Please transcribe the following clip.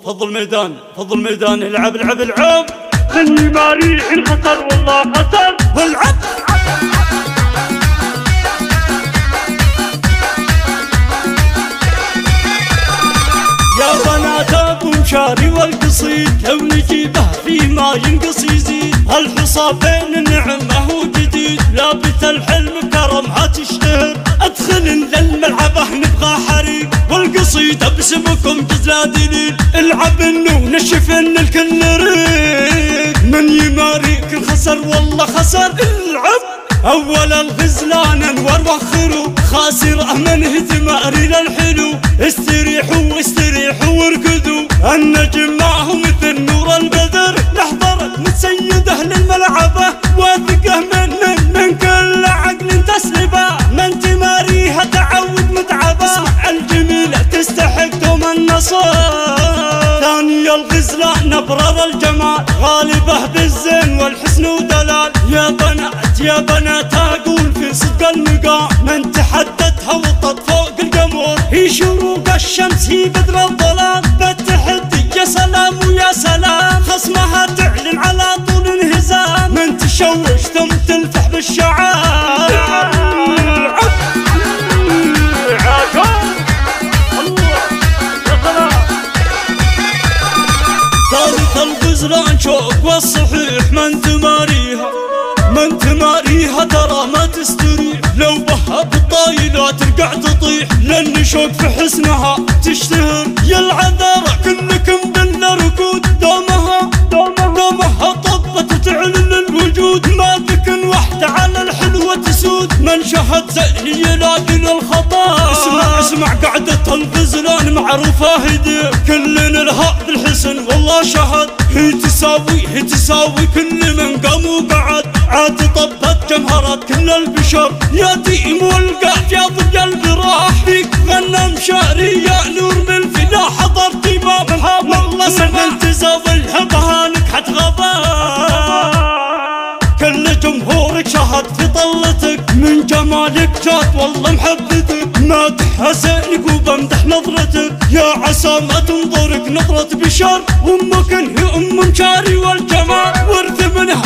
فضل الميدان العب مني ماري الخسر والله خسر والعب يا بنات ابو مشاري والقصيد لو نجيبه فيما ينقص يزيد الحصى بين النعمه وجديد لابث الحلم كرمها تشتهر ادخل للملعبه نبغى حريق والقصيده باسمكم جزلا دليل العب انه نشف ان الكل ريق من يماريك الخسر والله خسر العب اول الغزلان انور وخروا خاسر من هتماري للحلو استريحوا واركضوا النجم معه مثل نور البدر نحضر نتسيده للملعبه واثقه من كل عقل تسلبه من تماريها تعود متعبه اسمع الجميله تستحق دوم النصر ثاني الغزلان نبرر الجمال غالبه بالزين والحسن ودلال يا بنات اقول في صدق المقام من تحدتها وطت فوق القمر هي شروق الشمس هي بدر الظلام بالتحدي يا سلام ويا سلام خصمها تعلن على طول انهزام من تشوش ثم تلفح بالشعار ثالث الغزلان شوق والصحيح من تماريها ترى ما تستريح لو بها بالطايلة ترقع تطيح لان شوق في حسنها تشتهر يا العذارى كلكم بلا ركود دومها طبت وتعلن الوجود ما ذكن وحده على الحلوة تسود من شهد زين يلاقي للخطا اسمع قعدة الغزلان معروفة هدي كل لها بالحسن والله شهد هي تساوي كل من قام وقعد عاد طبت جمهرات كل البشر يا ديم والقاف يا ضي البراح فيك غنى مشاري يا نور من فدا حضرت بابها والله سمعت تزاولها بهانك حتغضى كل جمهورك شهد في طلتك من جمالك جات والله محبتك ما تحسنك وبمدح نظرتك يا عسى ما تنظرك نظرة بشر امك هي ام مشاري والجمال ورث منها